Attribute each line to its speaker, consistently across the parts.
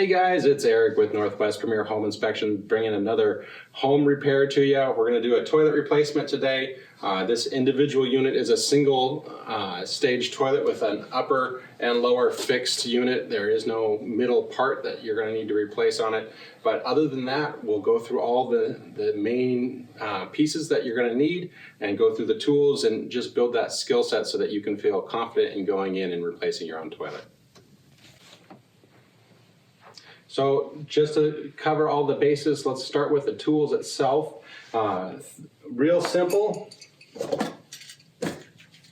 Speaker 1: Hey guys, it's Eric with Northwest Premier Home Inspection, bringing another home repair to you. We're going to do a toilet replacement today. This individual unit is a single stage toilet with an upper and lower fixed unit. There is no middle part that you're going to need to replace on it. But other than that, we'll go through all the main pieces that you're going to need and go through the tools and just build that skill set so that you can feel confident in going in and replacing your own toilet. So just to cover all the bases, let's start with the tools itself. Real simple.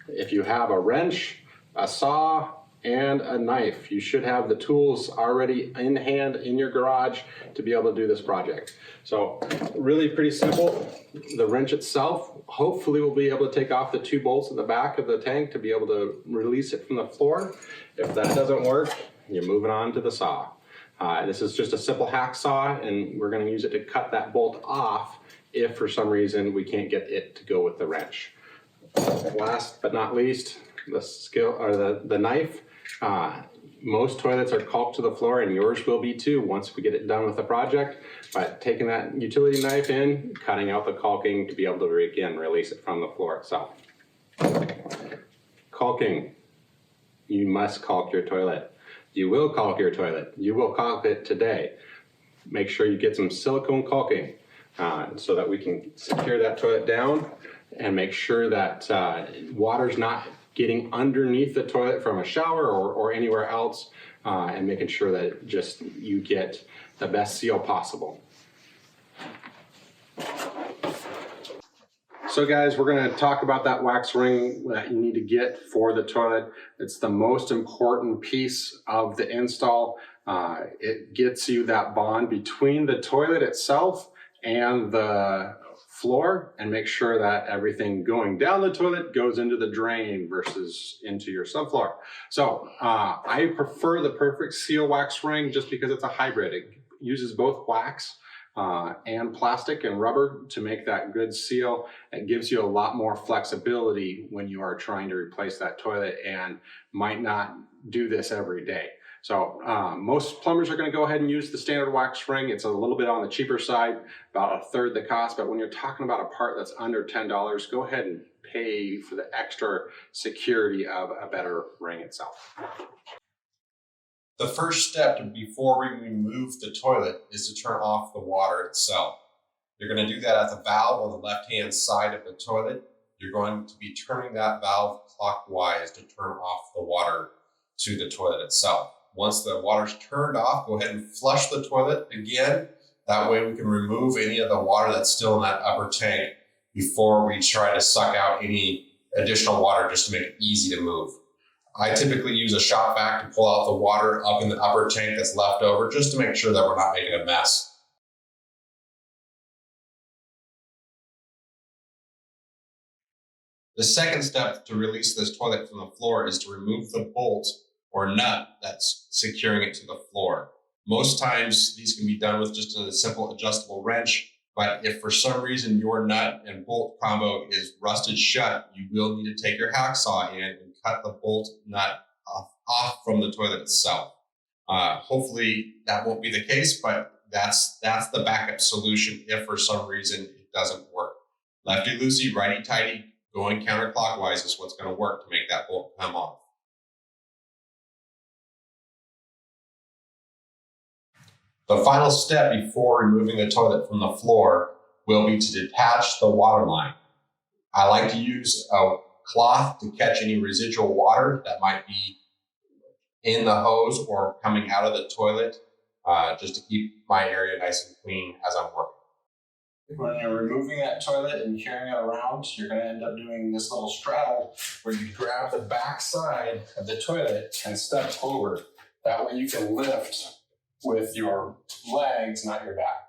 Speaker 1: If you have a wrench, a saw, and a knife, you should have the tools already in hand in your garage to be able to do this project. So really pretty simple. The wrench itself, hopefully we'll be able to take off the 2 bolts in the back of the tank to be able to release it from the floor. If that doesn't work, you're moving on to the saw. This is just a simple hacksaw, and we're going to use it to cut that bolt off if for some reason we can't get it to go with the wrench. Last but not least, the knife. Most toilets are caulked to the floor, and yours will be too once we get it done with the project. But taking that utility knife in, cutting out the caulking to be able to again release it from the floor itself. Caulking. You must caulk your toilet. You will caulk your toilet. You will caulk it today. Make sure you get some silicone caulking so that we can secure that toilet down and make sure that water's not getting underneath the toilet from a shower or anywhere else, and making sure that just you get the best seal possible. So guys, we're going to talk about that wax ring that you need to get for the toilet. It's the most important piece of the install. It gets you that bond between the toilet itself and the floor, and make sure that everything going down the toilet goes into the drain versus into your subfloor. So I prefer the Perfect Seal wax ring just because it's a hybrid. It uses both wax and plastic and rubber to make that good seal. It gives you a lot more flexibility when you are trying to replace that toilet and might not do this every day. So most plumbers are going to go ahead and use the standard wax ring. It's a little bit on the cheaper side, about 1/3 the cost, but when you're talking about a part that's under $10, go ahead and pay for the extra security of a better ring itself.
Speaker 2: The first step before we remove the toilet is to turn off the water itself. You're going to do that at the valve on the left-hand side of the toilet. You're going to be turning that valve clockwise to turn off the water to the toilet itself. Once the water's turned off, go ahead and flush the toilet again. That way we can remove any of the water that's still in that upper tank before we try to suck out any additional water just to make it easy to move. I typically use a shop vac to pull out the water up in the upper tank that's left over just to make sure that we're not making a mess. The second step to release this toilet from the floor is to remove the bolt or nut that's securing it to the floor. Most times these can be done with just a simple adjustable wrench, but if for some reason your nut and bolt combo is rusted shut, you will need to take your hacksaw in and cut the bolt nut off from the toilet itself. Hopefully that won't be the case, but that's the backup solution if for some reason it doesn't work. Lefty loosey, righty tighty, going counterclockwise is what's going to work to make that bolt come off. The final step before removing the toilet from the floor will be to detach the water line. I like to use a cloth to catch any residual water that might be in the hose or coming out of the toilet, just to keep my area nice and clean as I'm working.
Speaker 3: When you're removing that toilet and carrying it around, you're going to end up doing this little straddle where you grab the back side of the toilet and step over. That way you can lift with your legs, not your back.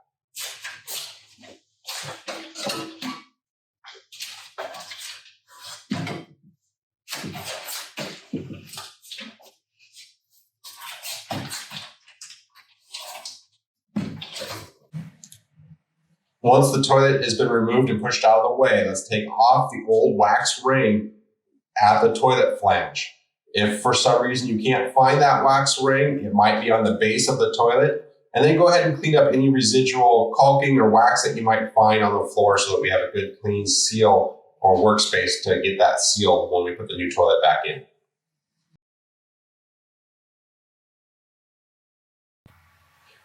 Speaker 2: Once the toilet has been removed and pushed out of the way, let's take off the old wax ring at the toilet flange. If for some reason you can't find that wax ring, it might be on the base of the toilet. And then go ahead and clean up any residual caulking or wax that you might find on the floor so that we have a good clean seal or workspace to get that sealed when we put the new toilet back in.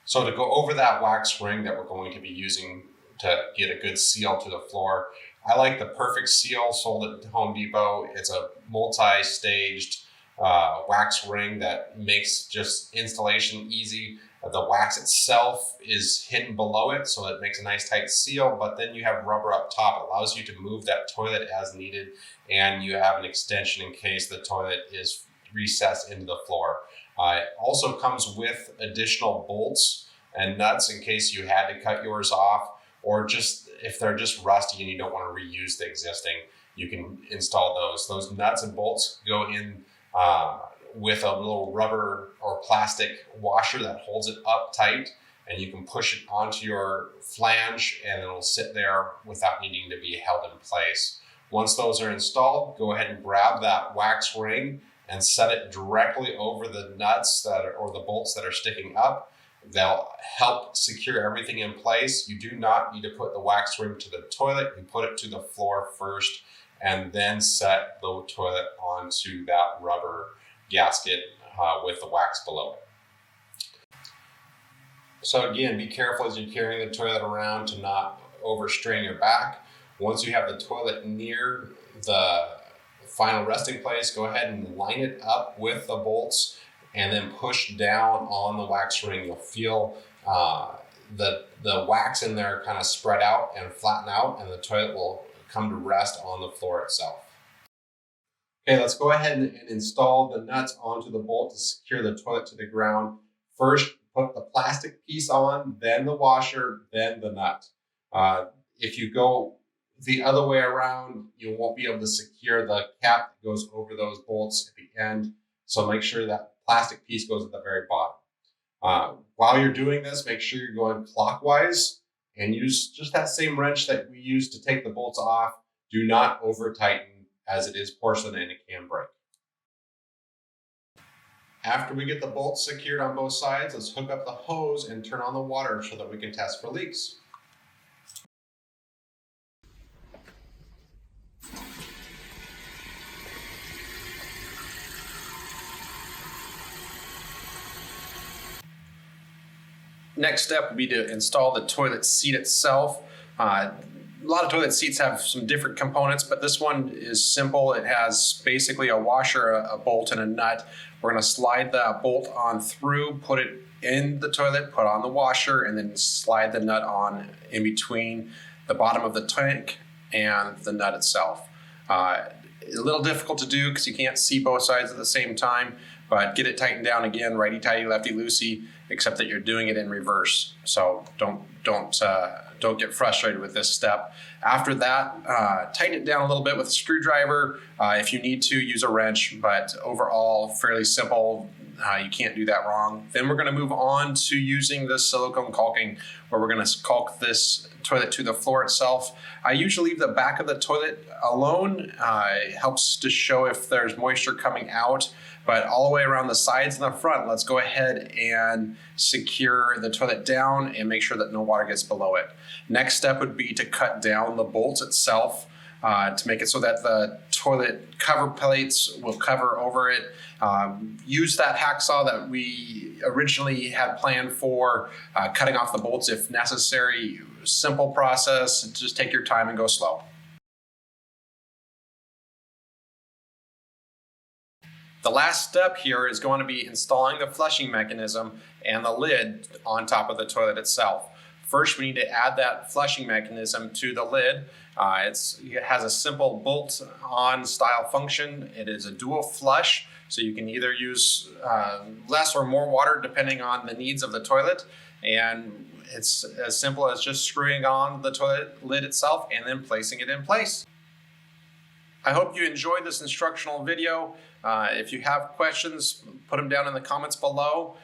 Speaker 2: So to go over that wax ring that we're going to be using to get a good seal to the floor, I like the Perfect Seal sold at Home Depot. It's a multi-staged wax ring that makes just installation easy. The wax itself is hidden below it, so it makes a nice tight seal, but then you have rubber up top. It allows you to move that toilet as needed, and you have an extension in case the toilet is recessed into the floor. It also comes with additional bolts and nuts in case you had to cut yours off, or just if they're just rusty and you don't want to reuse the existing, you can install those. Those nuts and bolts go in with a little rubber or plastic washer that holds it up tight, and you can push it onto your flange and it'll sit there without needing to be held in place. Once those are installed, go ahead and grab that wax ring and set it directly over the nuts or the bolts that are sticking up. They'll help secure everything in place. You do not need to put the wax ring to the toilet. You put it to the floor first and then set the toilet onto that rubber gasket with the wax below it. So again, be careful as you're carrying the toilet around to not overstrain your back. Once you have the toilet near the final resting place, go ahead and line it up with the bolts and then push down on the wax ring. You'll feel the wax in there kind of spread out and flatten out, and the toilet will come to rest on the floor itself. Okay, let's go ahead and install the nuts onto the bolt to secure the toilet to the ground. First, put the plastic piece on, then the washer, then the nut. If you go the other way around, you won't be able to secure the cap that goes over those bolts at the end. So make sure that plastic piece goes at the very bottom. While you're doing this, make sure you're going clockwise and use just that same wrench that we use to take the bolts off. Do not over tighten, as it is porcelain and it can break. After we get the bolts secured on both sides, let's hook up the hose and turn on the water so that we can test for leaks. Next step would be to install the toilet seat itself. A lot of toilet seats have some different components, but this one is simple. It has basically a washer, a bolt, and a nut. We're going to slide the bolt on through, put it in the toilet, put on the washer, and then slide the nut on in between the bottom of the tank and the nut itself. A little difficult to do because you can't see both sides at the same time, but get it tightened down again, righty-tighty, lefty-loosey, except that you're doing it in reverse. So don't get frustrated with this step. After that, tighten it down a little bit with a screwdriver. If you need to, use a wrench, but overall, fairly simple. You can't do that wrong. Then we're going to move on to using the silicone caulking, where we're going to caulk this toilet to the floor itself. I usually leave the back of the toilet alone. It helps to show if there's moisture coming out. But all the way around the sides and the front, let's go ahead and secure the toilet down and make sure that no water gets below it. Next step would be to cut down the bolts itself to make it so that the toilet cover plates will cover over it. Use that hacksaw that we originally had planned for cutting off the bolts if necessary. Simple process, just take your time and go slow. The last step here is going to be installing the flushing mechanism and the lid on top of the toilet itself. First, we need to add that flushing mechanism to the lid. It has a simple bolt-on style function. It is a dual flush, so you can either use less or more water depending on the needs of the toilet. And it's as simple as just screwing on the toilet lid itself and then placing it in place. I hope you enjoyed this instructional video. If you have questions, put them down in the comments below.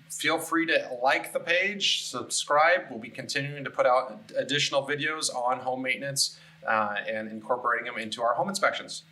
Speaker 2: Feel free to like the page, subscribe. We'll be continuing to put out additional videos on home maintenance and incorporating them into our home inspections.